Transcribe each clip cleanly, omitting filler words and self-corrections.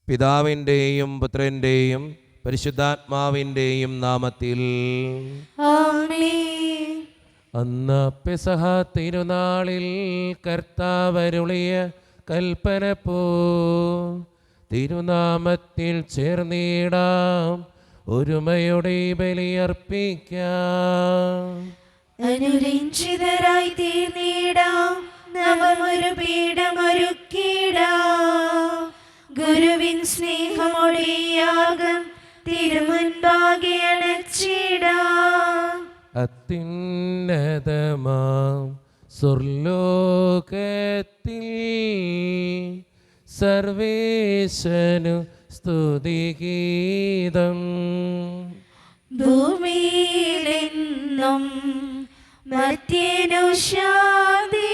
പിതാവിൻ്റെയും പുത്രൻ്റെയും പരിശുദ്ധാത്മാവിൻ്റെയും നാമത്തിൽ ആമേൻ. അന്ന് പെസഹ തിരുനാളിൽ കർത്താവരുളിയ കൽപ്പന പോ തിരുനാമത്തിൽ ചേർന്നിടാം, ഒരുമയുടെ ബലിയർപ്പിക്കാം. അനുരഞ്ജിതരായി തീർന്നിടാം, നവമൊരു പീഠമൊരുക്കിടാം. ഗുരുവിൻ സ്നേഹമൊടിയാകം തിരുമുൻപാകെ അണച്ചിടാം. അത്യുന്നതമാം സ്വർലോകത്തിൽ സർവേശനു സ്തുതിഗീതം. ഭൂമിയിലെന്നും മർത്യനു ശാന്തി,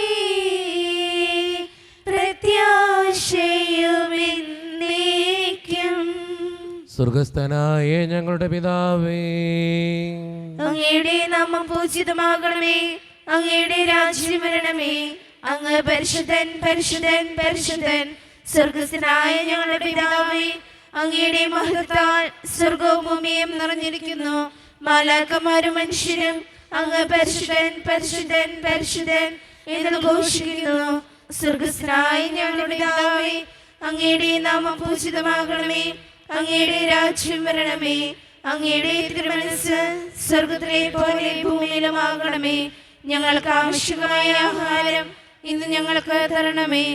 പ്രത്യാശയുമെന്നേക്കും. സ്വർഗസ്ഥനായ ഞങ്ങളുടെ പിതാവേ, അങ്ങയുടെ നാമം പൂജിതമാകണമേ, അങ്ങയുടെ രാജ്യം വരണമേ. അങ്ങ് പരിശുദ്ധൻ പരിശുദ്ധൻ പരിശുദ്ധൻ. സ്വർഗസ്ഥനായ ഞങ്ങളുടെ പിതാവേ, അങ്ങയുടെ മഹത്വത്താൽ സ്വർഗവും ഭൂമിയും നിറഞ്ഞിരിക്കുന്നു. മാലാഖമാരും മനുഷ്യരും അങ്ങ് പരിശുദ്ധൻ പരിശുദ്ധൻ പരിശുദ്ധൻ എന്ന് ഘോഷിക്കുന്നു. സ്വർഗസ്ഥനായ ഞങ്ങളുടെ പിതാവേ, അങ്ങയുടെ നാമം പൂജിതമാകണമേ, അങ്ങയുടെ രാജ്യം വരണമേ. അങ്ങയുടെ തിരുമനസ്സ് സ്വർഗത്തിലെ പോലെ ഭൂമിയിലുമാകണമേ. ഞങ്ങൾക്ക് ആവശ്യമായ ആഹാരം ഇന്ന് ഞങ്ങൾക്ക് തരണമേ.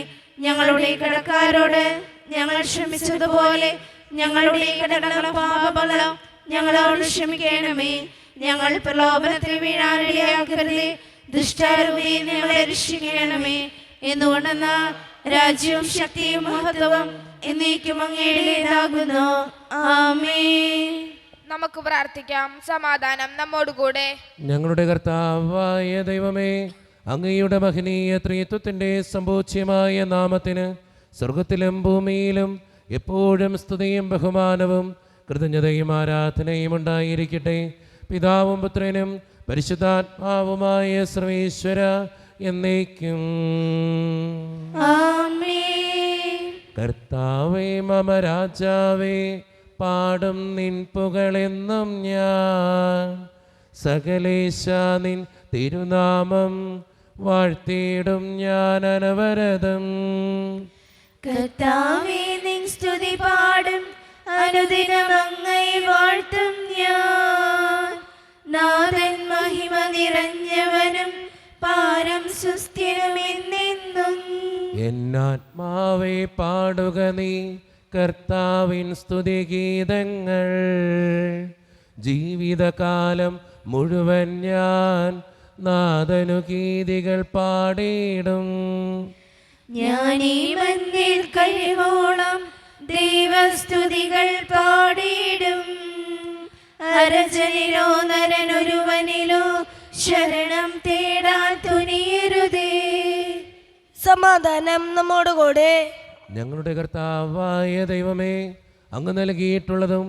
ഞങ്ങളുടെ കടക്കാരോട് ഞങ്ങൾ ക്ഷമിച്ചതുപോലെ ഞങ്ങളുടെ കടങ്ങളും പാപങ്ങളും ഞങ്ങളോട് ക്ഷമിക്കണമേ. ഞങ്ങൾ പ്രലോഭനത്തിൽ വീഴാനിടയാക്കരുതേ, ദുഷ്ടാരൂപിയിൽ ഞങ്ങളെ രക്ഷിക്കണമേ. എന്നുകൊണ്ടെന്നാൽ രാജ്യവും ശക്തിയും മഹത്വവും എന്നേക്കും അങ്ങയുടേതാകുന്നു. ആമേൻ. നമുക്ക് പ്രാർത്ഥിക്കാം. സമാധാനം നമ്മോടുകൂടെ. ഞങ്ങളുടെ കർത്താവായ ദൈവമേ, അങ്ങയുടെ മഹനീയ ത്രിത്വത്തിൻ്റെ സമ്പൂജ്യമായ നാമത്തിന് സ്വർഗത്തിലും ഭൂമിയിലും എപ്പോഴും സ്തുതിയും ബഹുമാനവും കൃതജ്ഞതയും ആരാധനയും ഉണ്ടായിരിക്കട്ടെ. പിതാവും പുത്രനും പരിശുദ്ധാത്മാവുമായ സർവേശ്വര എന്നേക്കും. ആമേൻ. കർത്താവേ മമ രാജാവേ, പാടും നിൻ പുകളെന്നും ഞാൻ. സകലേശ നിൻ തിരുനാമം വാഴ്ത്തിയിടും ഞാൻ അനവരതം. കർത്താവേ, നിൻ സ്തുതി പാടും, അനുദിനം അങ്ങയെ വാഴ്ത്തും ഞാൻ. നാഥൻ മഹിമ നിറഞ്ഞവനും പാരം സുസ്ഥിരമെന്നെന്നും. എന്നാത്മാവേ പാടുക നീ കർത്താവിൻ സ്തുതിഗീതങ്ങൾ. ജീവിതകാലം മുഴുവൻ ഞാൻ നാഥനു ഗീതികൾ പാടിയിടും. ഞാൻ ഈ മണ്ണിൽ കഴിവോളം ദൈവസ്തുതികൾ പാടിയിടും. അരജനിലോ നരനൊരുവനിലോ ശരണം തേടാൻ തുനിയരുതേ. സമാധാനം നമ്മോടുകൂടെ. ഞങ്ങളുടെ കർത്താവായ ദൈവമേ, അങ്ങ് നൽകിയിട്ടുള്ളതും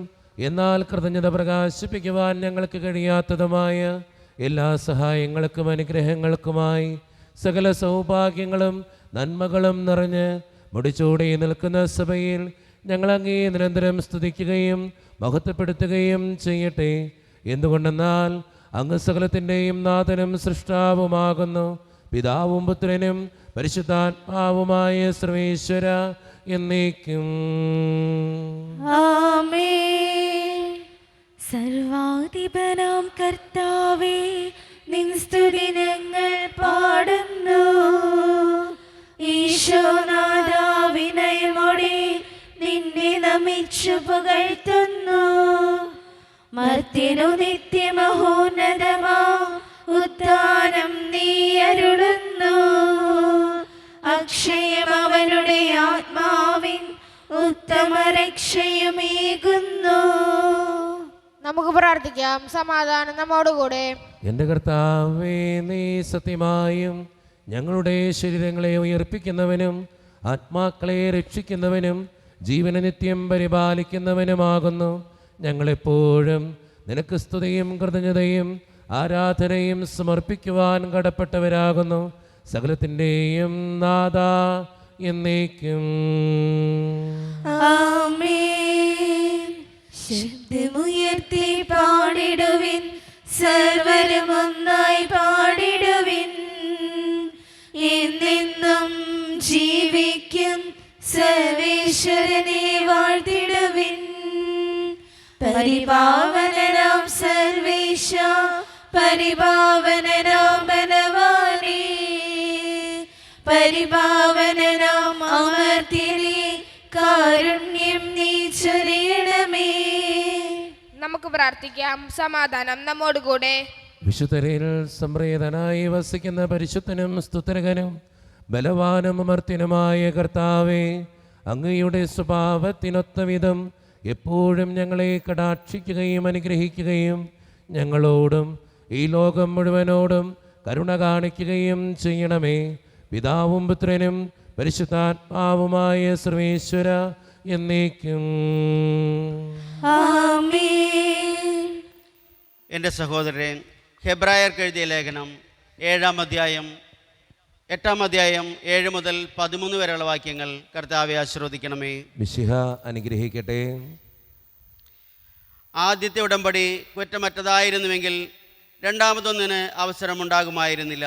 എന്നാൽ കൃതജ്ഞത പ്രകാശിപ്പിക്കുവാൻ ഞങ്ങൾക്ക് കഴിയാത്തതുമായ എല്ലാ സഹായങ്ങൾക്കും അനുഗ്രഹങ്ങൾക്കുമായി സകല സൗഭാഗ്യങ്ങളും നന്മകളും നിറഞ്ഞ് മുടിച്ചൂടി നിൽക്കുന്ന സഭയിൽ ഞങ്ങൾ അങ്ങേ നിരന്തരം സ്തുതിക്കുകയും മഹത്വപ്പെടുത്തുകയും ചെയ്യട്ടെ. എന്തുകൊണ്ടെന്നാൽ അങ്ങ് സകലത്തിൻ്റെയും നാഥനും സൃഷ്ടാവുമാകുന്നു. പിതാവും പുത്രനും പരിശുദ്ധാത്മാവുമായ സർവേശ്വര എന്നേക്കും. ആമേൻ. സർവാധിപനാം കർത്താവേ, നിൻ സ്തുതി ഞങ്ങൾ പാടുന്നു. ഈശോനാഥ, വിനയമോടെ നിന്നെ നമിച്ചു പുകഴ്ത്തുന്നു. മർത്യനു നിത്യമഹോന്നതമാ ഉദ്ധാനം നീ അരുളുന്നു. അക്ഷയം അവനുടെ ആത്മാവിൻ ഉത്തമ രക്ഷയുമേകുന്നു. നമുക്ക് പ്രാർത്ഥിക്കാം. സമാധാനം നമ്മോടുകൂടെ. എൻ്റെ കർത്താവേ, നീ സത്യമായും ഞങ്ങളുടെ ശരീരങ്ങളെ ഉയർപ്പിക്കുന്നവനും ആത്മാക്കളെ രക്ഷിക്കുന്നവനും ജീവന നിത്യം പരിപാലിക്കുന്നവനുമാകുന്നു. ഞങ്ങളെപ്പോഴും നിനക്ക് സ്തുതിയും കൃതജ്ഞതയും ആരാധനയും സമർപ്പിക്കുവാൻ കടപ്പെട്ടവരാകുന്നു. സകലത്തിൻ്റെയും നാഥ എന്നേക്കും. ആമേൻ. സർവേശ്വരനെ വാഴ്ത്തിടുവിൻ. പരിപാവനനാം സർവേശ, പരിപാവനനാം ബലവാനേ, പരിപാവനനാം അമർത്യനേ, കാരുണ്യം നീ ചൊരിയണമേ. നമുക്ക് പ്രാർത്ഥിക്കാം. സമാധാനം നമ്മോടുകൂടെ. വിശുദ്ധരിൽ സംപ്രീതനായി വസിക്കുന്ന പരിശുദ്ധനും സ്തുതരകനും ബലവാനും അമർത്യനുമായ കർത്താവേ, അങ്ങയുടെ സ്വഭാവത്തിനൊത്ത വിധം എപ്പോഴും ഞങ്ങളെ കടാക്ഷിക്കുകയും അനുഗ്രഹിക്കുകയും ഞങ്ങളോടും ഈ ലോകം മുഴുവനോടും കരുണ കാണിക്കുകയും ചെയ്യണമേ. പിതാവും പുത്രനും പരിശുദ്ധാത്മാവുമായ സർവേശ്വര എന്നേക്കും. ആമേൻ. എൻ്റെ സഹോദരരെ, ഹെബ്രായർക്ക് എഴുതിയ ലേഖനം 7-ാം അധ്യായം 8-ാം അധ്യായം 7 മുതൽ 13 വരെയുള്ള വാക്യങ്ങൾ കർത്താവെ ആശീർവദിക്കണമേ. മിശിഹ അനുഗ്രഹിക്കട്ടെ. ആദ്യത്തെ ഉടമ്പടി കുറ്റമറ്റതായിരുന്നുവെങ്കിൽ രണ്ടാമതൊന്നിന് അവസരമുണ്ടാകുമായിരുന്നില്ല.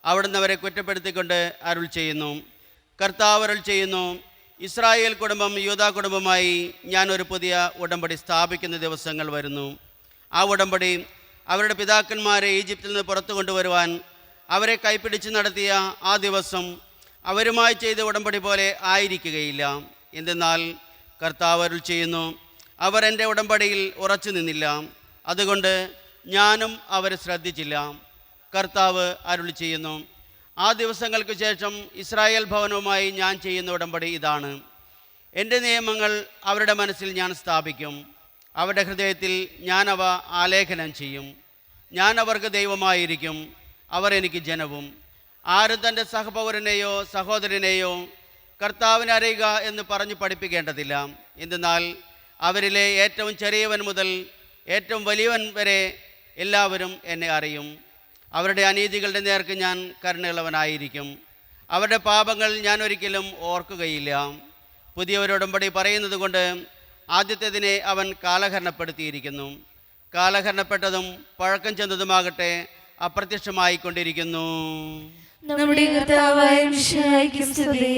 അവിടുന്ന് അവരെ കുറ്റപ്പെടുത്തിക്കൊണ്ട് അരുൾ ചെയ്യുന്നു. കർത്താവ് അരുൾ ചെയ്യുന്നു, ഇസ്രായേൽ കുടുംബം യൂദാ കുടുംബമായി ഞാൻ ഒരു പുതിയ ഉടമ്പടി സ്ഥാപിക്കുന്ന ദിവസങ്ങൾ വരുന്നു. ആ ഉടമ്പടി അവരുടെ പിതാക്കന്മാരെ ഈജിപ്തിൽ നിന്ന് പുറത്തു കൊണ്ടുവരുവാൻ അവരെ കൈപ്പിടിച്ച് നടത്തിയ ആ ദിവസം അവരുമായി ചെയ്ത ഉടമ്പടി പോലെ ആയിരിക്കുകയില്ല. എന്തെന്നാൽ കർത്താവ് അരുൾ ചെയ്യുന്നു, അവർ എൻ്റെ ഉടമ്പടിയിൽ ഉറച്ചു നിന്നില്ല, അതുകൊണ്ട് ഞാനും അവരെ ശ്രദ്ധിച്ചില്ല. കർത്താവ് അരുൾ ചെയ്യുന്നു, ആ ദിവസങ്ങൾക്ക് ശേഷം ഇസ്രായേൽ ഭവനവുമായി ഞാൻ ചെയ്യുന്ന ഉടമ്പടി ഇതാണ്. എൻ്റെ നിയമങ്ങൾ അവരുടെ മനസ്സിൽ ഞാൻ സ്ഥാപിക്കും, അവരുടെ ഹൃദയത്തിൽ ഞാൻ അവ ആലേഖനം ചെയ്യും. ഞാൻ അവർക്ക് ദൈവമായിരിക്കും, അവർ എനിക്ക് ജനവും. ആരും തൻ്റെ സഹപൗരനെയോ സഹോദരനെയോ കർത്താവിനെ അറിയുക എന്ന് പറഞ്ഞ് പഠിപ്പിക്കേണ്ടതില്ല. എന്തെന്നാൽ അവരിലെ ഏറ്റവും ചെറിയവൻ മുതൽ ഏറ്റവും വലിയവൻ വരെ എല്ലാവരും എന്നെ അറിയും. അവരുടെ അനീതികളുടെ നേർക്ക് ഞാൻ കരുണയുള്ളവനായിരിക്കും, അവരുടെ പാപങ്ങൾ ഞാൻ ഒരിക്കലും ഓർക്കുകയില്ല. പുതിയവരോടുമ്പടി പറയുന്നത് കൊണ്ട് ആദ്യത്തേതിനെ അവൻ കാലഹരണപ്പെടുത്തിയിരിക്കുന്നു. കാലഹരണപ്പെട്ടതും പഴക്കം ചെന്നതുമാകട്ടെ അപ്രത്യക്ഷമായിക്കൊണ്ടിരിക്കുന്നു. നമ്മുടെ കർത്താവായ മിശിഹായ്ക്ക് സ്തുതി.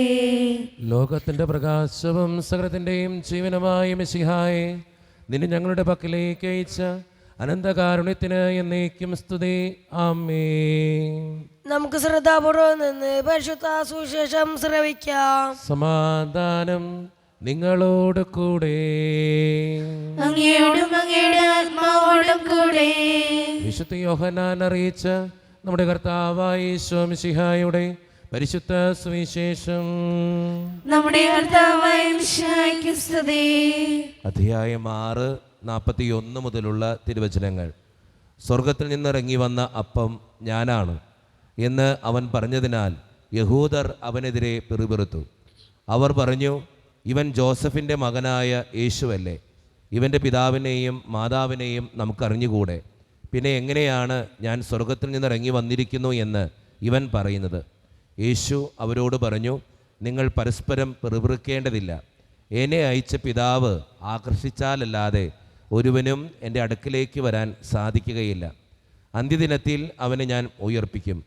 ലോകത്തിന്റെ പ്രകാശവും സകലത്തിന്റെയും ജീവനുമായ മിശിഹായെ, നിന്നെ ഞങ്ങളുടെ പക്കലേക്ക് അയച്ച അനന്തകാരുണ്യത്തിന് എന്നേക്കും സ്തുതി. ആമേൻ. നമുക്ക് ശ്രദ്ധാപൂർവം നിന്ന് പരിശുദ്ധ സുവിശേഷം ശ്രവിക്കാം. സമാധാനം നിങ്ങളോട് കൂടെ. അങ്ങയോടും അങ്ങയുടെ ആത്മാവോടും കൂടെ. വിശുദ്ധ യോഹന്നാൻ അറിയിച്ച നമ്മുടെ കർത്താവായ യേശു മിശിഹായുടെ പരിശുദ്ധ സുവിശേഷം. നമ്മുടെ കർത്താവായ മിശിഹായ്ക്ക് സ്തുതി. അധ്യായം 6:41 മുതലുള്ള തിരുവചനങ്ങൾ. സ്വർഗത്തിൽ നിന്നിറങ്ങി വന്ന അപ്പം ഞാനാണ് എന്ന് അവൻ പറഞ്ഞതിനാൽ യഹൂദർ അവനെതിരെ പിറുപിറുത്തു. അവർ പറഞ്ഞു, ഇവൻ ജോസഫിൻ്റെ മകനായ യേശുവല്ലേ? ഇവൻ്റെ പിതാവിനെയും മാതാവിനെയും നമുക്കറിഞ്ഞുകൂടെ? പിന്നെ എങ്ങനെയാണ് ഞാൻ സ്വർഗത്തിൽ നിന്നിറങ്ങി വന്നിരിക്കുന്നു എന്ന് ഇവൻ പറയുന്നത്? യേശു അവരോട് പറഞ്ഞു, നിങ്ങൾ പരസ്പരം പിറുപിറുക്കേണ്ടതില്ല. എന്നെ അയച്ച പിതാവ് ആകർഷിച്ചാലല്ലാതെ ഒരുവനും എൻ്റെ അടുക്കിലേക്ക് വരാൻ സാധിക്കുകയില്ല. അന്ത്യദിനത്തിൽ അവനെ ഞാൻ ഉയർപ്പിക്കും.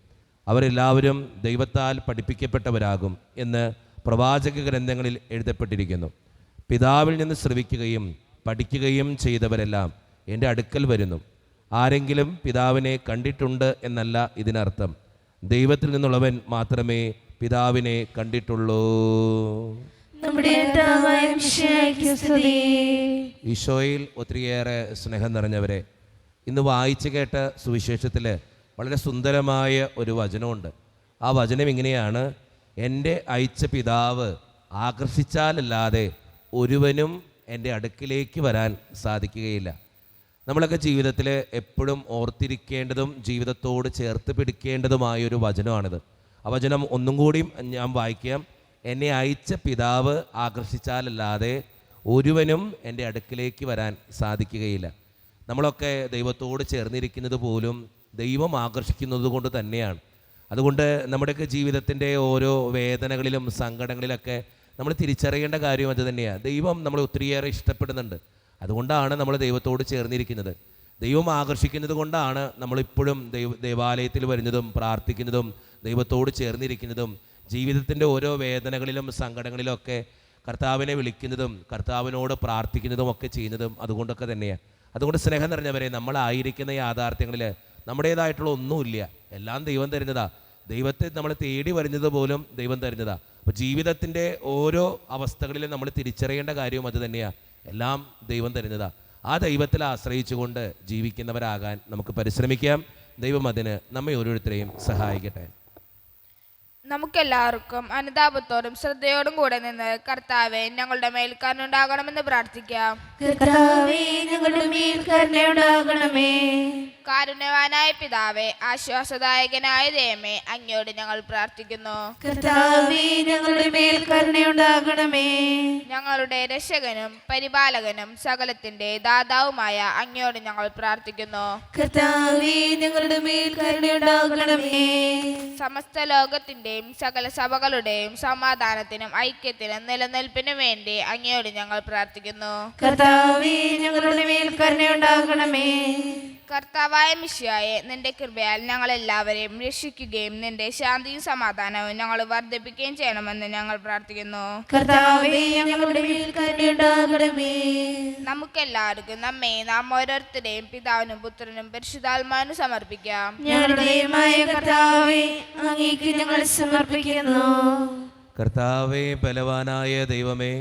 അവരെല്ലാവരും ദൈവത്താൽ പഠിപ്പിക്കപ്പെട്ടവരാകും എന്ന് പ്രവാചക ഗ്രന്ഥങ്ങളിൽ എഴുതപ്പെട്ടിരിക്കുന്നു. പിതാവിൽ നിന്ന് ശ്രവിക്കുകയും പഠിക്കുകയും ചെയ്തവരെല്ലാം എൻ്റെ അടുക്കൽ വരുന്നു. ആരെങ്കിലും പിതാവിനെ കണ്ടിട്ടുണ്ട് എന്നല്ല ഇതിനർത്ഥം, ദൈവത്തിൽ നിന്നുള്ളവൻ മാത്രമേ പിതാവിനെ കണ്ടിട്ടുള്ളൂ. നമ്മുടെ കർത്താവായ മിശിഹായ്ക്ക് സ്തുതി. ഈശോയിൽ ഒത്തിരിയേറെ സ്നേഹം നിറഞ്ഞവരെ, ഇന്ന് വായിച്ചു കേട്ട സുവിശേഷത്തിൽ വളരെ സുന്ദരമായ ഒരു വചനമുണ്ട്. ആ വചനം ഇങ്ങനെയാണ്: എൻ്റെ അയച്ച പിതാവ് ആകർഷിച്ചാലല്ലാതെ ഒരുവനും എൻ്റെ അടുക്കിലേക്ക് വരാൻ സാധിക്കുകയില്ല. നമ്മളൊക്കെ ജീവിതത്തിൽ എപ്പോഴും ഓർത്തിരിക്കേണ്ടതും ജീവിതത്തോട് ചേർത്ത് പിടിക്കേണ്ടതുമായൊരു വചനമാണിത്. ആ വചനം ഒന്നും കൂടിയും ഞാൻ വായിക്കാം. എന്നെ അയച്ച പിതാവ് ആകർഷിച്ചാലല്ലാതെ ഒരുവനും എൻ്റെ അടുക്കിലേക്ക് വരാൻ സാധിക്കുകയില്ല. നമ്മളൊക്കെ ദൈവത്തോട് ചേർന്നിരിക്കുന്നത് പോലും ദൈവം ആകർഷിക്കുന്നത് കൊണ്ട് തന്നെയാണ്. അതുകൊണ്ട് നമ്മുടെയൊക്കെ ജീവിതത്തിൻ്റെ ഓരോ വേദനകളിലും സങ്കടങ്ങളിലൊക്കെ നമ്മൾ തിരിച്ചറിയേണ്ട കാര്യം അത് തന്നെയാണ്. ദൈവം നമ്മളെ ഒത്തിരിയേറെ ഇഷ്ടപ്പെടുന്നുണ്ട്. അതുകൊണ്ടാണ് നമ്മൾ ദൈവത്തോട് ചേർന്നിരിക്കുന്നത്. ദൈവം ആകർഷിക്കുന്നത് കൊണ്ടാണ് നമ്മളിപ്പോഴും ദേവാലയത്തിൽ വരുന്നതും പ്രാർത്ഥിക്കുന്നതും ദൈവത്തോട് ചേർന്നിരിക്കുന്നതും ജീവിതത്തിൻ്റെ ഓരോ വേദനകളിലും സങ്കടങ്ങളിലും ഒക്കെ കർത്താവിനെ വിളിക്കുന്നതും കർത്താവിനോട് പ്രാർത്ഥിക്കുന്നതും ഒക്കെ ചെയ്യുന്നതും അതുകൊണ്ടൊക്കെ തന്നെയാണ്. അതുകൊണ്ട് സ്നേഹം നിറഞ്ഞവരെ, നമ്മളായിരിക്കുന്ന യാഥാർത്ഥ്യങ്ങളിൽ നമ്മുടേതായിട്ടുള്ള ഒന്നുമില്ല, എല്ലാം ദൈവം തരുന്നതാ. ദൈവത്തെ നമ്മൾ തേടി വരുന്നത് പോലും ദൈവം തരുന്നതാ. അപ്പോൾ ജീവിതത്തിൻ്റെ ഓരോ അവസ്ഥകളിലും നമ്മൾ തിരിച്ചറിയേണ്ട കാര്യവും അത് തന്നെയാണ്, എല്ലാം ദൈവം തരുന്നതാ. ആ ദൈവത്തിൽ ആശ്രയിച്ചുകൊണ്ട് ജീവിക്കുന്നവരാകാൻ നമുക്ക് പരിശ്രമിക്കാം. ദൈവം അതിന് നമ്മെ ഓരോരുത്തരെയും സഹായിക്കട്ടെ. നമുക്കെല്ലാവർക്കും അനുതാപത്തോടും ശ്രദ്ധയോടും കൂടെ നിന്ന് കർത്താവെ ഞങ്ങളുടെ മേൽ കരുണയുണ്ടാകണമെന്ന് പ്രാർത്ഥിക്കാം. കർത്താവേ, ഞങ്ങളുടെ മേൽ കരുണയുണ്ടാകണമേ. കാരുണ്യവാനായ പിതാവേ, ആശ്വാസദായകനായ ദൈവമേ, അങ്ങയോട് ഞങ്ങൾ പ്രാർത്ഥിക്കുന്നു. കർത്താവേ, ഞങ്ങളുടെ മേൽ കരുണയുണ്ടാകണമേ. ഞങ്ങളുടെ രക്ഷകനും പരിപാലകനും സകലത്തിന്റെ ദാതാവുമായ അങ്ങയോട് ഞങ്ങൾ പ്രാർത്ഥിക്കുന്നു. കർത്താവേ, ഞങ്ങളുടെ മേൽ കരുണയുണ്ടാകണമേ. സമസ്ത ലോകത്തിന്റെയും സകല സഭകളുടെയും സമാധാനത്തിനും ഐക്യത്തിനും നിലനിൽപ്പിനും വേണ്ടി അങ്ങയോട് ഞങ്ങൾ പ്രാർത്ഥിക്കുന്നു. കർത്താവേ, ഞങ്ങളുടെ മേൽ കരുണയുണ്ടാകണമേ. കർത്താവായ മിശിഹായെ, നിന്റെ കൃപയാൽ ഞങ്ങളെല്ലാവരെയും രക്ഷിക്കുകയും നിന്റെ ശാന്തിയും സമാധാനവും ഞങ്ങൾ വർദ്ധിപ്പിക്കുകയും ചെയ്യണമെന്ന് ഞങ്ങൾ പ്രാർത്ഥിക്കുന്നു. കർത്താവേ, ഞങ്ങളുടെ മേൽ കരുണയുണ്ടാകണമേ. നമുക്കെല്ലാവർക്കും നാം ഓരോരുത്തരെയും പിതാവിനും പുത്രനും പരിശുദ്ധാത്മാവിനും സമർപ്പിക്കാം. ഞങ്ങളുടെ ദൈവമായ കർത്താവേ, അങ്ങേക്ക് ഞങ്ങൾ സമർപ്പിക്കുന്നു. കർത്താവേ, ബലവാനായ ദൈവമേ,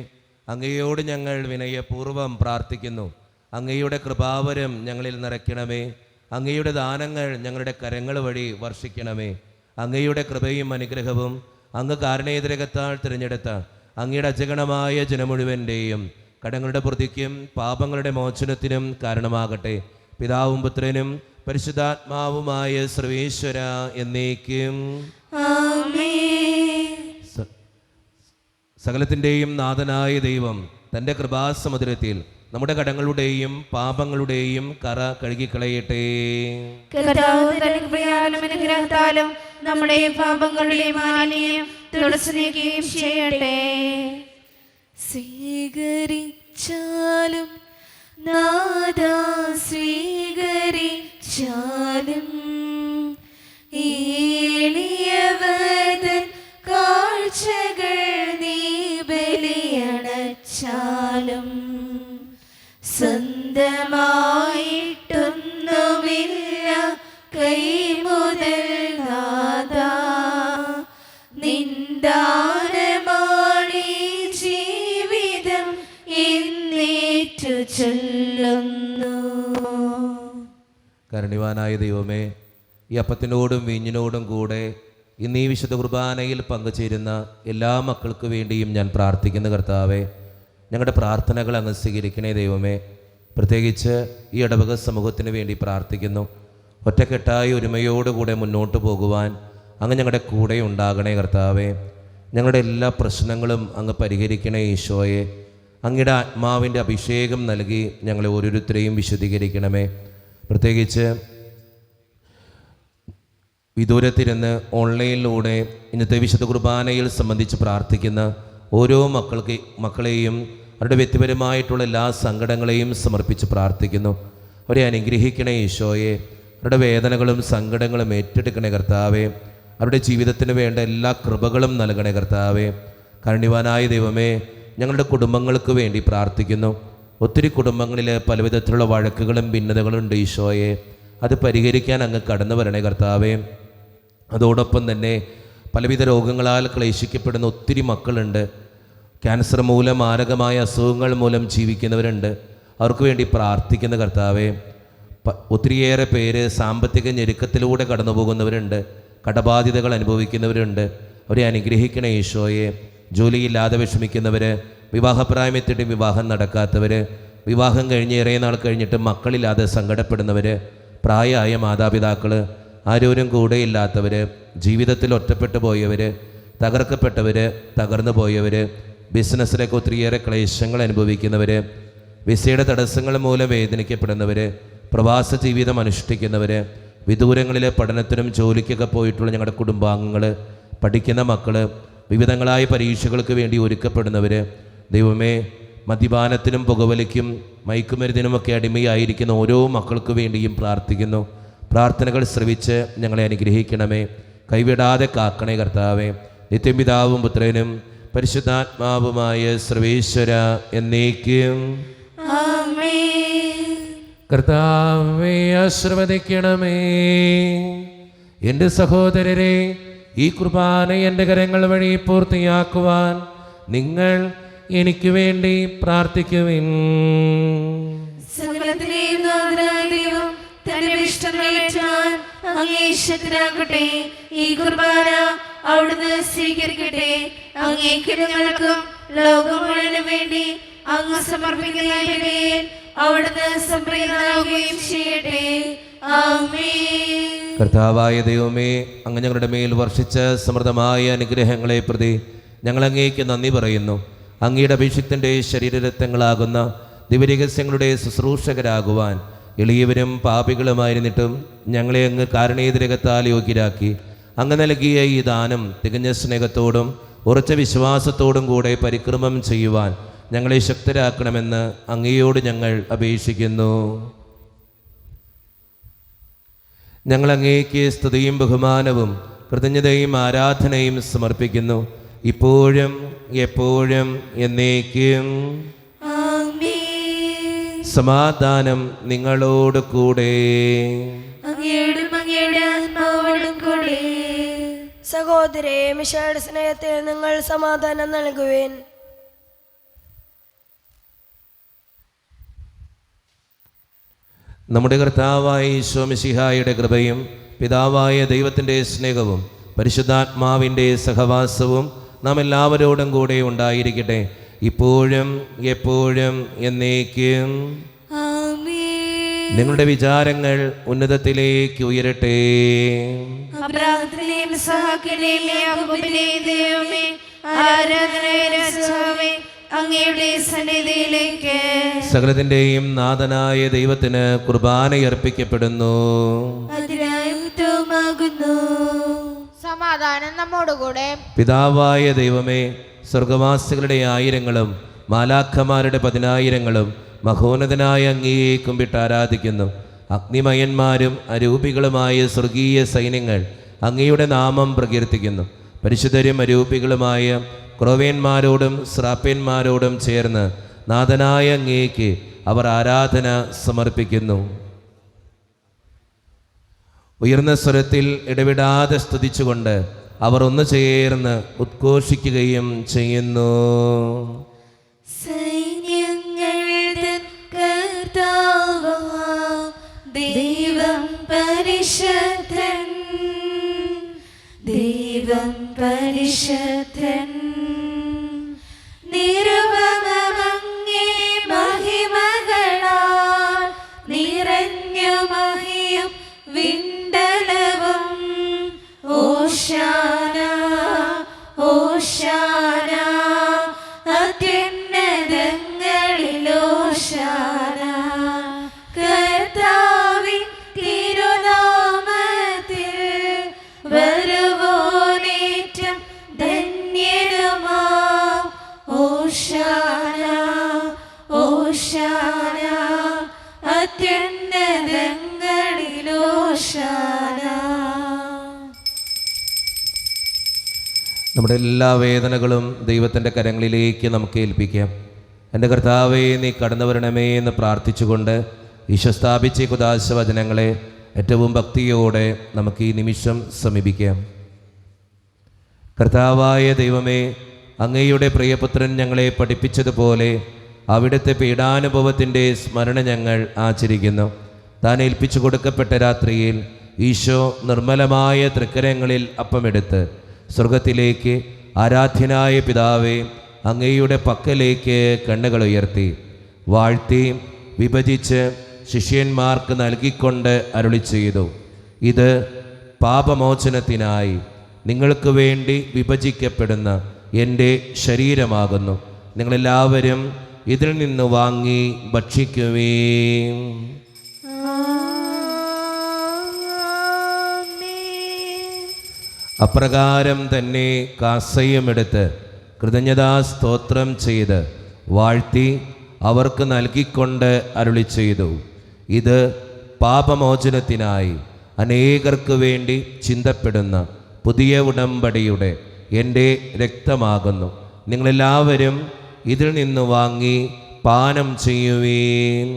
അങ്ങയോട് ഞങ്ങൾ വിനയപൂർവ്വം പ്രാർത്ഥിക്കുന്നു. അങ്ങയുടെ കൃപാവരം ഞങ്ങളിൽ നിറയ്ക്കണമേ. അങ്ങയുടെ ദാനങ്ങൾ ഞങ്ങളുടെ കരങ്ങൾ വഴി വർഷിക്കണമേ. അങ്ങയുടെ കൃപയും അനുഗ്രഹവും അങ്ങ് കാരണേതരകത്താൽ തിരഞ്ഞെടുത്ത അങ്ങയുടെ അജഗണമായ ജനമുഴുവൻ്റെയും കടങ്ങളുടെ പ്രതിക്കും പാപങ്ങളുടെ മോചനത്തിനും കാരണമാകട്ടെ. പിതാവും പുത്രനും പരിശുദ്ധാത്മാവുമായ സർവേശ്വര എന്നേക്കും ആമേൻ. സകലത്തിൻ്റെയും നാഥനായ ദൈവം തൻ്റെ കൃപാസമുദ്രത്തിൽ നമ്മുടെ കടങ്ങളുടെയും പാപങ്ങളുടെയും കറ കഴുകിക്കളയട്ടെ. കർത്താവ് തന്റെ കൃപയാലും അനുഗ്രഹത്താലും നമ്മുടെ പാപങ്ങളുടെ മാലിന്യം തുടച്ചു നീക്കുകയും ചെയ്യട്ടെ. സ്വീകരിച്ചാലും നാഥാ, സ്വീകരിച്ചാലും എളിയവതൻ കാഴ്ചകൾ നീ ബലിയണച്ചാലും സ്വന്തമായിട്ടൊന്നുമില്ല കൈമുതൽ നാഥാ, നിന്ദാനമാണീ ജീവിതം എന്നേറ്റു ചൊല്ലുന്നു. കാരുണ്യവാനായ ദൈവമേ, ഈ അപ്പത്തിനോടും വീഞ്ഞിനോടും കൂടെ ഇന്ന് ഈ വിശുദ്ധ കുർബാനയിൽ പങ്കുചേരുന്ന എല്ലാ മക്കൾക്ക് വേണ്ടിയും ഞാൻ പ്രാർത്ഥിക്കുന്ന കർത്താവേ, ഞങ്ങളുടെ പ്രാർത്ഥനകൾ അങ്ങ് സ്വീകരിക്കണേ ദൈവമേ. പ്രത്യേകിച്ച് ഈ ഇടവക സമൂഹത്തിന് വേണ്ടി പ്രാർത്ഥിക്കുന്നു. ഒറ്റക്കെട്ടായി ഒരുമയോടുകൂടെ മുന്നോട്ട് പോകുവാൻ അങ്ങ് ഞങ്ങളുടെ കൂടെ ഉണ്ടാകണേ കർത്താവേ. ഞങ്ങളുടെ എല്ലാ പ്രശ്നങ്ങളും അങ്ങ് പരിഹരിക്കണേ ഈശോയെ. അങ്ങയുടെ ആത്മാവിൻ്റെ അഭിഷേകം നൽകി ഞങ്ങളെ ഓരോരുത്തരെയും വിശുദ്ധീകരിക്കണമേ. പ്രത്യേകിച്ച് വിദൂരത്തിരുന്ന് ഓൺലൈനിലൂടെ ഇന്നത്തെ വിശുദ്ധ കുർബാനയിൽ സംബന്ധിച്ച് പ്രാർത്ഥിക്കുന്ന ഓരോ മക്കളെയും അവരുടെ വ്യക്തിപരമായിട്ടുള്ള എല്ലാ സങ്കടങ്ങളെയും സമർപ്പിച്ച് പ്രാർത്ഥിക്കുന്നു. അവരെ അനുഗ്രഹിക്കണേ ഈശോയെ. അവരുടെ വേദനകളും സങ്കടങ്ങളും ഏറ്റെടുക്കണേ കർത്താവേ. അവരുടെ ജീവിതത്തിന് വേണ്ട എല്ലാ കൃപകളും നൽകണേ കർത്താവേ. കാരുണ്യവാനായ ദൈവമേ, ഞങ്ങളുടെ കുടുംബങ്ങൾക്ക് വേണ്ടി പ്രാർത്ഥിക്കുന്നു. ഒത്തിരി കുടുംബങ്ങളിൽ പലവിധത്തിലുള്ള വഴക്കുകളും ഭിന്നതകളും ഉണ്ട് ഈശോയെ. അത് പരിഹരിക്കാൻ അങ്ങ് കടന്നു വരണേ കർത്താവേ. അതോടൊപ്പം തന്നെ പലവിധ രോഗങ്ങളാൽ ക്ലേശിക്കപ്പെടുന്ന ഒത്തിരി മക്കളുണ്ട്. ക്യാൻസർ മൂലം, മാരകമായ അസുഖങ്ങൾ മൂലം ജീവിക്കുന്നവരുണ്ട്. അവർക്ക് വേണ്ടി പ്രാർത്ഥിക്കുന്ന കർത്താവേ. ഒത്തിരിയേറെ പേര് സാമ്പത്തിക ഞെരുക്കത്തിലൂടെ കടന്നു പോകുന്നവരുണ്ട്. കടബാധ്യതകൾ അനുഭവിക്കുന്നവരുണ്ട്. അവരെ അനുഗ്രഹിക്കണേ ഈശോയെ. ജോലിയില്ലാതെ വിഷമിക്കുന്നവർ, വിവാഹപ്രായമെത്തിയിട്ട് വിവാഹം നടക്കാത്തവർ, വിവാഹം കഴിഞ്ഞ് ഏറെ നാൾ കഴിഞ്ഞിട്ട് മക്കളില്ലാതെ സങ്കടപ്പെടുന്നവർ, പ്രായമായ മാതാപിതാക്കൾ, ആരോരും കൂടെയില്ലാത്തവർ, ജീവിതത്തിൽ ഒറ്റപ്പെട്ടു പോയവർ, തകർക്കപ്പെട്ടവർ, തകർന്നു പോയവർ, ബിസിനസ്സിലേക്ക് ഒത്തിരിയേറെ ക്ലേശങ്ങൾ അനുഭവിക്കുന്നവർ, വിസയുടെ തടസ്സങ്ങൾ മൂലം വേദനിക്കപ്പെടുന്നവർ, പ്രവാസ ജീവിതം അനുഷ്ഠിക്കുന്നവർ, വിദൂരങ്ങളിലെ പഠനത്തിനും ജോലിക്കൊക്കെ പോയിട്ടുള്ള ഞങ്ങളുടെ കുടുംബാംഗങ്ങൾ, പഠിക്കുന്ന മക്കൾ, വിവിധങ്ങളായ പരീക്ഷകൾക്ക് വേണ്ടി ഒരുക്കപ്പെടുന്നവർ, ദൈവമേ, മദ്യപാനത്തിനും പുകവലിക്കും മയക്കുമരുന്നിനുമൊക്കെ അടിമയായിരിക്കുന്ന ഓരോ മക്കൾക്ക് വേണ്ടിയും പ്രാർത്ഥിക്കുന്നു. പ്രാർത്ഥനകൾ ശ്രവിച്ച് ഞങ്ങളെ അനുഗ്രഹിക്കണമേ. കൈവിടാതെ കാക്കണേ കർത്താവേ. നിത്യപിതാവും പുത്രനും പരിശുദ്ധാത്മാവുമായ സർവേശ്വര എന്നേക്കും. ആമേൻ. കർത്താവേ ആശീർവദിക്കണമേ. എൻ്റെ സഹോദരരെ, ഈ കുർബാന എൻ്റെ കരങ്ങൾ വഴി പൂർത്തിയാക്കുവാൻ നിങ്ങൾ എനിക്ക് വേണ്ടി പ്രാർത്ഥിക്കുവിൻ. സകലത്തിലെയും നാഥനായ ദൈവം തന്റെ ഇഷ്ടം നിറവേറ്റാൻ അങ്ങേ ശക്തനാകട്ടെ. ഈ കുർബാന അവിടുന്ന് സ്വീകരിക്കട്ടെ. അങ്ങേക്ക് ഞങ്ങൾക്കും ലോകം മുഴുവനും വേണ്ടി അങ്ങ് സമർപ്പിക്കുന്ന ബലിയിൽ അവിടുന്ന് സംപ്രീതനാവുകയും ചെയ്യട്ടെ. ആമേൻ. കർത്താവായ ദൈവമേ, അങ്ങ് ഞങ്ങളുടെ മേൽ വർഷിച്ച സമൃദ്ധമായ അനുഗ്രഹങ്ങളെ പ്രതി ഞങ്ങൾ അങ്ങേക്ക് നന്ദി പറയുന്നു. അങ്ങയുടെ അഭിഷിക്തൻ്റെ ശരീരരത്നങ്ങളാകുന്ന ദിവ്യരഹസ്യങ്ങളുടെ ശുശ്രൂഷകരാകുവാൻ എളിയവരും പാപികളുമായിരുന്നിട്ടും ഞങ്ങളെ അങ്ങ് കാരുണ്യതിരകത്താൽ യോഗ്യരാക്കി. അങ്ങ് നൽകിയ ഈ ദാനം തികഞ്ഞ സ്നേഹത്തോടും ഉറച്ച വിശ്വാസത്തോടും കൂടെ പരിക്രമം ചെയ്യുവാൻ ഞങ്ങളെ ശക്തരാക്കണമെന്ന് അങ്ങയോട് ഞങ്ങൾ അപേക്ഷിക്കുന്നു. ഞങ്ങൾ അങ്ങേക്ക് സ്തുതിയും ബഹുമാനവും കൃതജ്ഞതയും ആരാധനയും സമർപ്പിക്കുന്നു, ഇപ്പോഴും എപ്പോഴും എന്നേക്കും. ആമേൻ. സമാധാനം നിങ്ങളോട് കൂടെ. അങ്ങയോടും അങ്ങയുടെ ആത്മാവോടും കൂടെ. സഹോദരേ, മിശിഹായുടെ സ്നേഹത്തിൽ നിങ്ങൾ സമാധാനം നൽകുവിൻ. നമ്മുടെ കർത്താവായ ഈശോ മിശിഹായുടെ കൃപയും പിതാവായ ദൈവത്തിൻ്റെ സ്നേഹവും പരിശുദ്ധാത്മാവിൻ്റെ സഹവാസവും നാം എല്ലാവരോടും കൂടെ ഉണ്ടായിരിക്കട്ടെ, ഇപ്പോഴും എപ്പോഴും എന്നേക്കും. ആമേൻ. നിങ്ങളുടെ വിചാരങ്ങൾ ഉന്നതത്തിലേക്ക് ഉയരട്ടെ. അബ്രാഹത്തിലെയും ഇസ്ഹാക്കിലെയും യാക്കോബിലെയും ദൈവമേ, ആരാധനയുടെ രാജാവേ, അങ്ങയുടെ സന്നിധിയിലേക്ക് സകലത്തിൻ്റെയും നാഥനായ ദൈവത്തിന് കുർബാനയർപ്പിക്കപ്പെടുന്നു. അതിനായി ഉത്തമമാകുന്നു. സമാധാനം നമ്മോടുകൂടെ. പിതാവായ ദൈവമേ, സ്വർഗവാസികളുടെ ആയിരങ്ങളും മാലാഖമാരുടെ 10,000ങ്ങളും മഹോന്നതനായ അങ്ങയെ കുമ്പിട്ട് ആരാധിക്കുന്നു. അഗ്നിമയന്മാരും അരൂപികളുമായ സ്വർഗീയ സൈന്യങ്ങൾ അങ്ങയുടെ നാമം പ്രകീർത്തിക്കുന്നു. പരിശുദ്ധരും അരൂപികളുമായ ക്രോവേന്മാരോടും ശ്രാപ്യന്മാരോടും ചേർന്ന് നാഥനായ അങ്ങേക്ക് അവർ ആരാധന സമർപ്പിക്കുന്നു. ഉയർന്ന സ്വരത്തിൽ ഇടവിടാതെ സ്തുതിച്ചുകൊണ്ട് അവർ ഒന്ന് ചേർന്ന് ഉദ്ഘോഷിക്കുകയും ചെയ്യുന്നു. സൈന്യങ്ങളുടെ കർത്താവാം ദൈവം പരിശുദ്ധൻ, ദൈവം പരിശുദ്ധൻ. നിരുപമങ്ങേ മഹിമകളാൽ നിറഞ്ഞു മഹിയും വിണ്ടലവും. ഓശാന ഓശാന അത്യുന്നതങ്ങളിൽ ഓശാന. കർത്താവിൻ തിരുനാമത്തിൽ വരുവോനേറ്റം ധന്യനുമാം. ഓശാന ഓശാന അത്യുന്നതങ്ങളിൽ ഓശാന. നമ്മുടെ എല്ലാ വേദനകളും ദൈവത്തിൻ്റെ കരങ്ങളിലേക്ക് നമുക്ക് ഏൽപ്പിക്കാം. എൻ്റെ കർത്താവേ, നീ കടന്നു വരണമേ എന്ന് പ്രാർത്ഥിച്ചുകൊണ്ട് ഈശോ സ്ഥാപിച്ച കുദാശ വചനങ്ങളെ ഏറ്റവും ഭക്തിയോടെ നമുക്ക് ഈ നിമിഷം സമീപിക്കാം. കർത്താവായ ദൈവമേ, അങ്ങയുടെ പ്രിയപുത്രൻ ഞങ്ങളെ പഠിപ്പിച്ചതുപോലെ അവിടുത്തെ പീഡാനുഭവത്തിൻ്റെ സ്മരണ ഞങ്ങൾ ആചരിക്കുന്നു. താൻ ഏൽപ്പിച്ചു കൊടുക്കപ്പെട്ട രാത്രിയിൽ ഈശോ നിർമ്മലമായ തൃക്കരങ്ങളിൽ അപ്പമെടുത്ത് സ്വർഗത്തിലേക്ക് ആരാധ്യനായ പിതാവേ അങ്ങയുടെ പക്കലേക്ക് കണ്ണുകൾ ഉയർത്തി വാഴ്ത്തി വിഭജിച്ച് ശിഷ്യന്മാർക്ക് നൽകിക്കൊണ്ട് അരുളി ചെയ്തു, ഇത് പാപമോചനത്തിനായി നിങ്ങൾക്ക് വേണ്ടി വിഭജിക്കപ്പെടുന്ന എൻ്റെ ശരീരമാകുന്നു. നിങ്ങളെല്ലാവരും ഇതിൽ നിന്ന് വാങ്ങി ഭക്ഷിക്കുവീൻ. അപ്രകാരം തന്നെ കാസയുമെടുത്ത് കൃതജ്ഞതാ സ്തോത്രം ചെയ്ത് വാഴ്ത്തി അവർക്ക് നൽകിക്കൊണ്ട് അരുളി ചെയ്തു, ഇത് പാപമോചനത്തിനായി അനേകർക്ക് വേണ്ടി ചിന്തപ്പെടുന്ന പുതിയ ഉടമ്പടിയുടെ എൻ്റെ രക്തമാകുന്നു. നിങ്ങളെല്ലാവരും ഇതിൽ നിന്ന് വാങ്ങി പാനം ചെയ്യുവീൻ.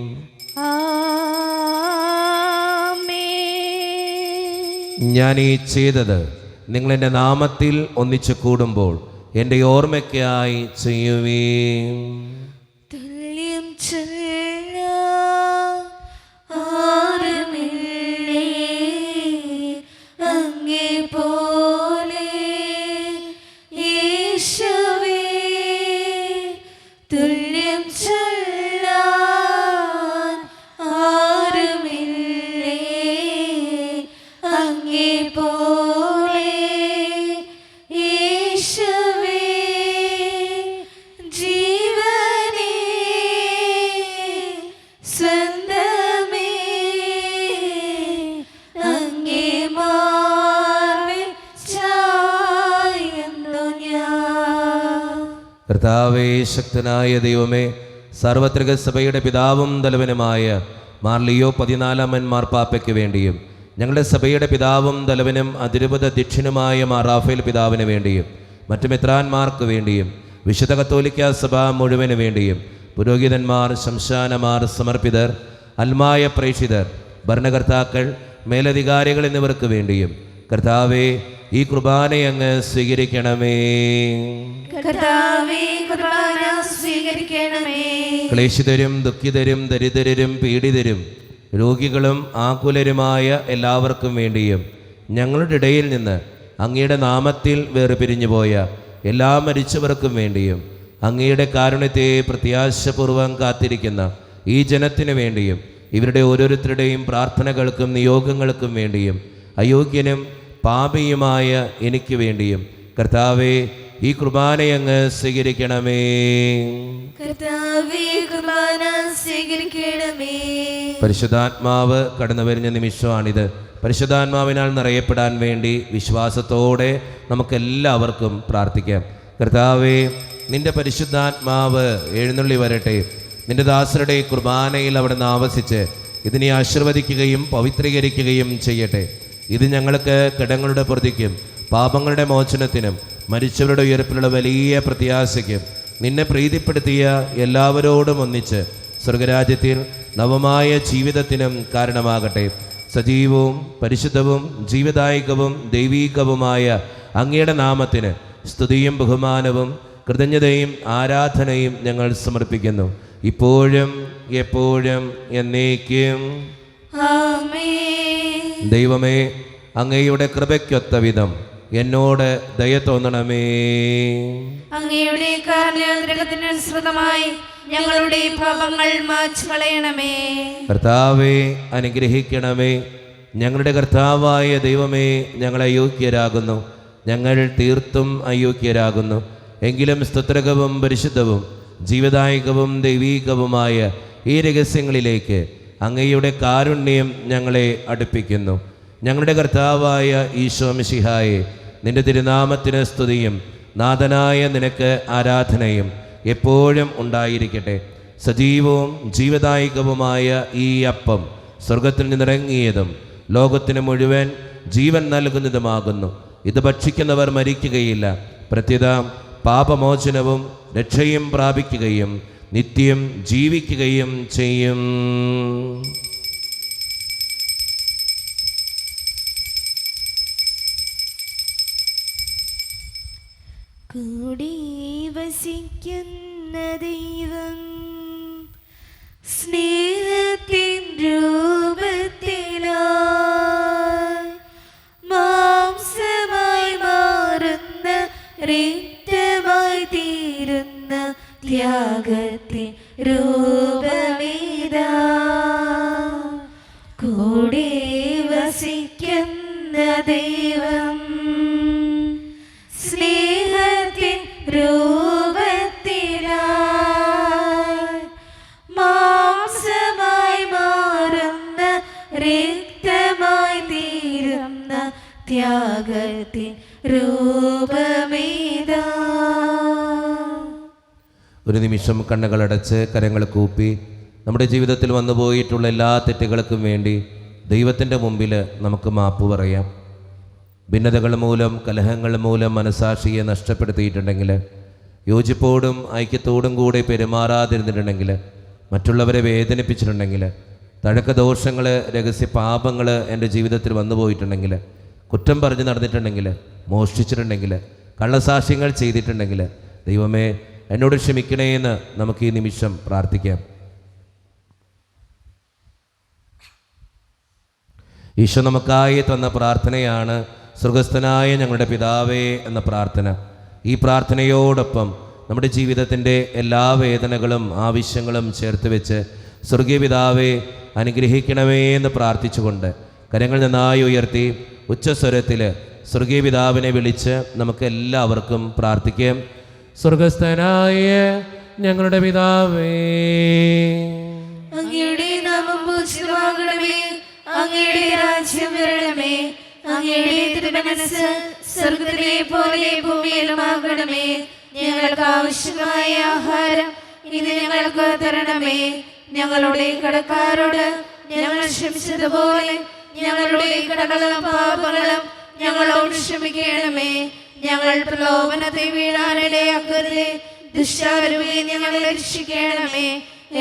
ഞാൻ ഈ ചെയ്തത് നിങ്ങളെൻ്റെ നാമത്തിൽ ഒന്നിച്ചു കൂടുമ്പോൾ എൻ്റെ ഓർമ്മയ്ക്കായി ചെയ്യുവീൻ. തുല്യം ചൊല്ലാൻ ആരുമില്ലേ അങ്ങേ പോലെ യേശുവേ, തുല്യം ചൊല്ലാൻ ആരുമില്ലേ അങ്ങേ പോലെ യേശുവേ, ജീവനേ സ്വന്തമേ അങ്ങേ മാർവിൽ ചായുന്നു ഞാൻ. കർത്താവേ, ശക്തനായ ദൈവമേ, സാർവത്രിക സഭയുടെ പിതാവും തലവനുമായ മാർ ലിയോ 14 മാർപ്പാപ്പയ്ക്ക് വേണ്ടിയും ഞങ്ങളുടെ സഭയുടെ പിതാവും തലവനും അതിരൂപത അധ്യക്ഷനുമായ മാർ റാഫേൽ പിതാവിന് വേണ്ടിയും മറ്റു മെത്രാന്മാർക്ക് വേണ്ടിയും വിശുദ്ധ കത്തോലിക്ക സഭ മുഴുവന് വേണ്ടിയും പുരോഹിതന്മാർ, ശംശാനമാർ, സമർപ്പിതർ, അൽമായ പ്രേക്ഷിതർ, ഭരണകർത്താക്കൾ, മേലധികാരികൾ എന്നിവർക്ക് വേണ്ടിയും കർത്താവേ, ഈ കുർബാനയങ്ങ് സ്വീകരിക്കണമേ. കർത്താവേ, കുർബാന സ്വീകരിക്കണമേ. ക്ലേശിതരും ദുഃഖിതരും ദരിദ്രരും പീഡിതരും രോഗികളും ആകുലരുമായ എല്ലാവർക്കും വേണ്ടിയും ഞങ്ങളുടെ ഇടയിൽ നിന്ന് അങ്ങയുടെ നാമത്തിൽ വേർപിരിഞ്ഞുപോയ എല്ലാ മരിച്ചവർക്കും വേണ്ടിയും അങ്ങയുടെ കാരുണ്യത്തെ പ്രത്യാശപൂർവം കാത്തിരിക്കുന്ന ഈ ജനത്തിനു വേണ്ടിയും ഇവരുടെ ഓരോരുത്തരുടെയും പ്രാർത്ഥനകൾക്കും നിയോഗങ്ങൾക്കും വേണ്ടിയും അയോഗ്യനും പാപിയുമായ എനിക്ക് വേണ്ടിയും കർത്താവേ, ഈ കുർബാനയങ്ങ് സ്വീകരിക്കണമേ. കർത്താവേ, കുർബാന സ്വീകരിക്കണമേ. പരിശുദ്ധാത്മാവ് കടന്നു വരുന്ന നിമിഷമാണിത്. പരിശുദ്ധാത്മാവിനാൽ നിറയപ്പെടാൻ വേണ്ടി വിശ്വാസത്തോടെ നമുക്കെല്ലാവർക്കും പ്രാർത്ഥിക്കാം. കർത്താവേ, നിന്റെ പരിശുദ്ധാത്മാവ് എഴുന്നള്ളി വരട്ടെ. നിന്റെ ദാസരുടെ കുർബാനയിൽ അവിടുന്ന് ആവസിച്ച് ഇതിനെ ആശീർവദിക്കുകയും പവിത്രീകരിക്കുകയും ചെയ്യട്ടെ. ഇത് ഞങ്ങൾക്ക് കടങ്ങളുടെ പ്രതിക്കും പാപങ്ങളുടെ മോചനത്തിനും മരിച്ചവരുടെ ഉയർപ്പിലുള്ള വലിയ പ്രത്യാശയ്ക്കും നിന്നെ പ്രീതിപ്പെടുത്തിയ എല്ലാവരോടും ഒന്നിച്ച് സ്വർഗരാജ്യത്തിൽ നവമായ ജീവിതത്തിനും കാരണമാകട്ടെ. സജീവവും പരിശുദ്ധവും ജീവദായകവും ദൈവീകവുമായ അങ്ങയുടെ നാമത്തിന് സ്തുതിയും ബഹുമാനവും കൃതജ്ഞതയും ആരാധനയും ഞങ്ങൾ സമർപ്പിക്കുന്നു, ഇപ്പോഴും എപ്പോഴും എന്നേക്കും. ആമേൻ. ദൈവമേ, അങ്ങയുടെ കൃപയ്ക്കൊത്ത വിധം എന്നോട് ദയ തോന്നണമേ. അങ്ങയുടെ കാരുണ്യാതിരകത്തിനനുസൃതമായി ഞങ്ങളുടെ പാപങ്ങൾ മായ്ച്ചു കളയണമേ. കർത്താവെ, അനുഗ്രഹിക്കണമേ. ഞങ്ങളുടെ കർത്താവായ ദൈവമേ, ഞങ്ങൾ അയോഗ്യരാകുന്നു, ഞങ്ങൾ തീർത്തും അയോഗ്യരാകുന്നു. എങ്കിലും സ്തുത്രകവും പരിശുദ്ധവും ജീവദായകവും ദൈവീകവുമായ ഈ രഹസ്യങ്ങളിലേക്ക് അങ്ങയുടെ കാരുണ്യം ഞങ്ങളെ അടുപ്പിക്കുന്നു. ഞങ്ങളുടെ കർത്താവായ ഈശോ മിശിഹായെ, നിന്റെ തിരുനാമത്തിന് സ്തുതിയും നാഥനായ നിനക്ക് ആരാധനയും എപ്പോഴും ഉണ്ടായിരിക്കട്ടെ. സജീവവും ജീവദായകവുമായ ഈ അപ്പം സ്വർഗത്തിൽ നിന്നിറങ്ങിയതും ലോകത്തിന് മുഴുവൻ ജീവൻ നൽകുന്നതുമാകുന്നു. ഇത് ഭക്ഷിക്കുന്നവർ മരിക്കുകയില്ല, പ്രത്യുത പാപമോചനവും രക്ഷയും പ്രാപിക്കുകയും നിത്യം ജീവിക്കുകയും ചെയ്യും. കൂടി വസിക്കുന്ന ദൈവം സ്നേഹത്തിൻ രൂപത്തിലായി മാംസമായി മാറുന്ന രക്തമായി തീരുന്ന ത്യാഗത്തിൻ രൂപമേതാ. കൂടി വസിക്കുന്ന ദൈവം സ്നേഹത്തിൻ രൂപത്തിലായി മാംസമായി മാറുന്ന രക്തമായി തീരുന്ന ത്യാഗത്തിൻ രൂപമേതാ. ഒരു നിമിഷം കണ്ണുകളടച്ച് കരങ്ങൾ കൂപ്പി നമ്മുടെ ജീവിതത്തിൽ വന്നുപോയിട്ടുള്ള എല്ലാ തെറ്റുകൾക്കും വേണ്ടി ദൈവത്തിൻ്റെ മുമ്പിൽ നമുക്ക് മാപ്പ് പറയാം. ഭിന്നതകൾ മൂലം, കലഹങ്ങൾ മൂലം മനസാക്ഷിയെ നഷ്ടപ്പെടുത്തിയിട്ടുണ്ടെങ്കിൽ, യോജിപ്പോടും ഐക്യത്തോടും കൂടി പെരുമാറാതിരുന്നിട്ടുണ്ടെങ്കിൽ, മറ്റുള്ളവരെ വേദനിപ്പിച്ചിട്ടുണ്ടെങ്കിൽ, തഴക്കദോഷങ്ങൾ, രഹസ്യ പാപങ്ങൾ എൻ്റെ ജീവിതത്തിൽ വന്നു പോയിട്ടുണ്ടെങ്കിൽ, കുറ്റം പറഞ്ഞ് നടന്നിട്ടുണ്ടെങ്കിൽ, മോഷ്ടിച്ചിട്ടുണ്ടെങ്കിൽ, കള്ളസാക്ഷ്യങ്ങൾ ചെയ്തിട്ടുണ്ടെങ്കിൽ, ദൈവമേ എന്നോട് ക്ഷമിക്കണേ എന്ന് നമുക്ക് ഈ നിമിഷം പ്രാർത്ഥിക്കാം. ഈശോ നമുക്കായി തന്ന പ്രാർത്ഥനയാണ് സ്വർഗസ്ഥനായ ഞങ്ങളുടെ പിതാവേ എന്ന പ്രാർത്ഥന. ഈ പ്രാർത്ഥനയോടൊപ്പം നമ്മുടെ ജീവിതത്തിൻ്റെ എല്ലാ വേദനകളും ആവശ്യങ്ങളും ചേർത്ത് വെച്ച് സ്വർഗീയ പിതാവേ അനുഗ്രഹിക്കണമേ എന്ന് പ്രാർത്ഥിച്ചുകൊണ്ട് കരങ്ങൾ നന്നായി ഉയർത്തി ഉച്ചസ്വരത്തിൽ സ്വർഗീയ പിതാവിനെ വിളിച്ച് നമുക്ക് എല്ലാവർക്കും പ്രാർത്ഥിക്കാം. സ്വർഗസ്ഥനായ ഞങ്ങളുടെ പിതാവേ, അങ്ങയുടെ നാമം പൂജിതമാകണമേ, അങ്ങയുടെ രാജ്യം വരണമേ, അങ്ങയുടെ തിരുമനസ്സ് സ്വർഗ്ഗത്തിലെ പോലെ ഭൂമിയിലുമാകണമേ. ഞങ്ങൾക്ക് ആവശ്യമായ ആഹാരം ഇന്ന് ഞങ്ങൾക്ക് തരണമേ. ഞങ്ങളുടെ കടക്കാരോട് ഞങ്ങൾ ക്ഷമിച്ചതുപോലെ ഞങ്ങളുടെ കടകളും പാപങ്ങളും ഞങ്ങളോട് ക്ഷമിക്കണമേ. ഞങ്ങൾ പ്രലോഭനത്തെ വീഴാനിടയാക്കരുതേ, ദുഷ്ടാരൂപി ഞങ്ങളെ രക്ഷിക്കണമേ.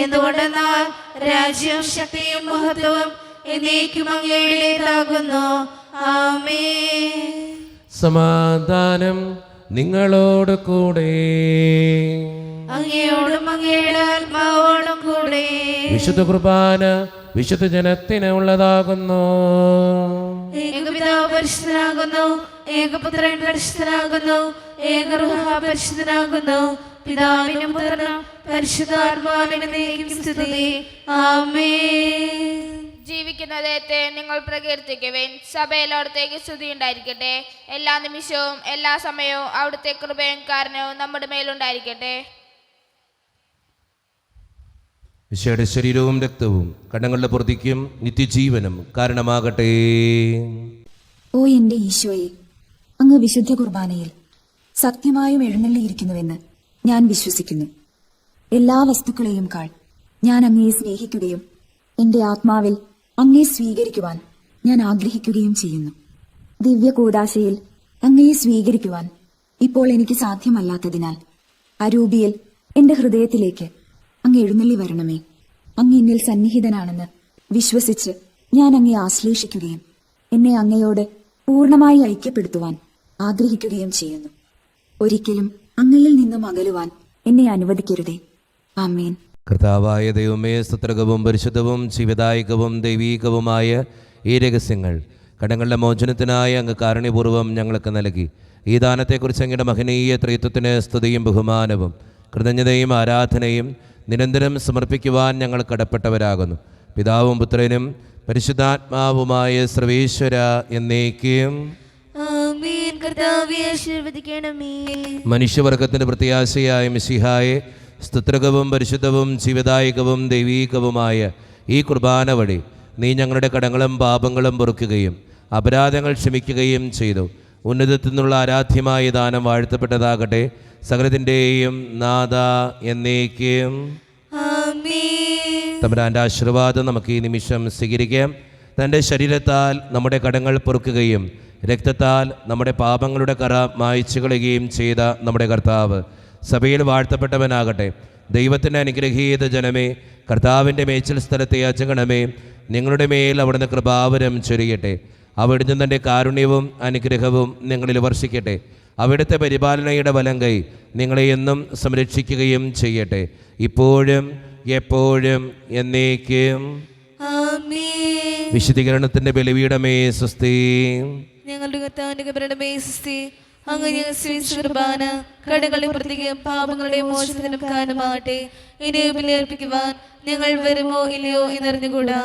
എന്തുകൊണ്ടെന്നാൽ രാജ്യവും ശക്തിയും മഹത്വവും എന്നേക്കും അങ്ങയുടേതാകുന്നു. ആമേൻ. സമാധാനം നിങ്ങളോട് കൂടെ. അങ്ങയോടും അങ്ങയുടെ ആത്മാവോടും കൂടെ. വിശുദ്ധ കുർബാന വിശുദ്ധ ജനത്തിന് ഉള്ളതാകുന്നു. ഏകപിതാവ് പരിശുദ്ധനാകുന്നു, ഏകപുത്രൻ പരിശുദ്ധനാകുന്നു, ഏകറുഹ പരിശുദ്ധനാകുന്നു. പിതാവിനും പുത്രനും പരിശുദ്ധാത്മാവിനും സ്തുതി. ആമേൻ. ജീവിക്കുന്ന ദൈവത്തെ നിങ്ങൾ പ്രകീർത്തിക്കുവിൻ. സഭയിൽ അവിടുത്തേക്ക് സ്തുതി ഉണ്ടായിരിക്കട്ടെ. എല്ലാ നിമിഷവും എല്ലാ സമയവും അവിടുത്തെ കൃപയും കാരണവും നമ്മുടെ മേലുണ്ടായിരിക്കട്ടെ. ഈശോയുടെ ശരീരവും രക്തവും കടങ്ങളുടെ പൂർത്തിക്കും നിത്യജീവനും കാരണമാകട്ടെ. ഓ എന്റെ ഈശോയെ, അങ്ങ് വിശുദ്ധ കുർബാനയിൽ സത്യമായും എഴുന്നള്ളിയിരിക്കുന്നുവെന്ന് ഞാൻ വിശ്വസിക്കുന്നു. എല്ലാ വസ്തുക്കളെയും കാൾ ഞാൻ അങ്ങയെ സ്നേഹിക്കുകയും എന്റെ ആത്മാവിൽ അങ്ങയെ സ്വീകരിക്കുവാൻ ഞാൻ ആഗ്രഹിക്കുകയും ചെയ്യുന്നു. ദിവ്യ കൂദാശയിൽ അങ്ങയെ സ്വീകരിക്കുവാൻ ഇപ്പോൾ എനിക്ക് സാധ്യമല്ലാത്തതിനാൽ അരൂപിയിൽ എന്റെ ഹൃദയത്തിലേക്ക് അങ്ങ് എഴുന്നള്ളി വരണമേ. അങ്ങ് എന്നിൽ സന്നിഹിതനാണെന്ന് വിശ്വസിച്ച് ഞാൻ അങ്ങയെ ആശ്ലേഷിക്കുകയും എന്നെ അങ്ങയോട് പൂർണ്ണമായി ഐക്യപ്പെടുത്തുവാൻ ആഗ്രഹിക്കുകയും ചെയ്യുന്നു. ഒരിക്കലും അങ്ങയിൽ നിന്നും അകലുവാൻ എന്നെ അനുവദിക്കരുതേ. ആമേൻ. കർത്താവായ ദൈവമേ, സ്തുത്രകവും പരിശുദ്ധവും ജീവദായകവും ദൈവീകവുമായ ഈ രഹസ്യങ്ങൾ കടങ്ങളുടെ മോചനത്തിനായി അങ്ങ് കാരുണ്യപൂർവ്വം ഞങ്ങൾക്ക് നൽകി. ഈ ദാനത്തെക്കുറിച്ച് അങ്ങയുടെ മഹനീയ ത്രിത്വത്തിന് സ്തുതിയും ബഹുമാനവും കൃതജ്ഞതയും ആരാധനയും നിരന്തരം സമർപ്പിക്കുവാൻ ഞങ്ങൾ കടപ്പെട്ടവരാകുന്നു. പിതാവും പുത്രനും പരിശുദ്ധാത്മാവുമായ സർവേശ്വര എന്നേക്കും ആമേൻ. കർത്താവേ ആശീർവദിക്കണമേ. മനുഷ്യവർഗത്തിൻ്റെ പ്രത്യാശയായ മിശിഹായെ, സ്തുത്രകവും പരിശുദ്ധവും ജീവദായകവും ദൈവീകവുമായ ഈ കുർബാന വഴി നീ ഞങ്ങളുടെ കടങ്ങളും പാപങ്ങളും പൊറുക്കുകയും അപരാധങ്ങൾ ക്ഷമിക്കുകയും ചെയ്തു. ഉന്നതത്തിൽ നിന്നുള്ള ആരാധ്യമായ ദാനം വാഴ്ത്തപ്പെട്ടതാകട്ടെ. സകലത്തിൻ്റെയും നാഥ എന്നേക്കും ആമേൻ. തമ്പുരാൻ്റെ ആശീർവാദം നമുക്ക് ഈ നിമിഷം സ്വീകരിക്കാം. തൻ്റെ ശരീരത്താൽ നമ്മുടെ കടങ്ങൾ പൊറുക്കുകയും രക്തത്താൽ നമ്മുടെ പാപങ്ങളുടെ കറ മായ്ച്ചു കളയുകയും ചെയ്ത നമ്മുടെ കർത്താവ് സഭയിൽ വാഴ്ത്തപ്പെട്ടവനാകട്ടെ. ദൈവത്തിൻ്റെ അനുഗ്രഹീത ജനമേ, കർത്താവിൻ്റെ മേച്ചിൽ സ്ഥലത്തെ യാചകണമേ, നിങ്ങളുടെ മേൽ അവിടുന്ന് കൃപാവരം ചൊരിയട്ടെ. അവിടുന്ന് തൻ്റെ കാരുണ്യവും അനുഗ്രഹവും നിങ്ങളിൽ വർഷിക്കട്ടെ. അവിടുത്തെ പരിപാലനയുടെ വലങ്കൈ നിങ്ങളെ എന്നും സംരക്ഷിക്കുകയും ചെയ്യട്ടെ, ഇപ്പോഴും എപ്പോഴും എന്നേക്കും. ആമേൻ. വിശുദ്ധീകരണത്തിൻ്റെ ബലിപീഠമേ സ്വസ്തി. ഞങ്ങളുടെ കർത്താവിന്റെ കബരണമേ സ്തുതി. അങ്ങ് ഞങ്ങൾ സ്വീകരിച്ച കുർബാന കടകളുടെ പ്രതിക്കും പാപങ്ങളുടെ മോചനത്തിനും കാരണമാകട്ടെ. ഇനി ബലിയർപ്പിക്കുവാൻ ഞങ്ങൾ വരുമോ ഇല്ലയോ എന്നറിഞ്ഞുകൂടാ.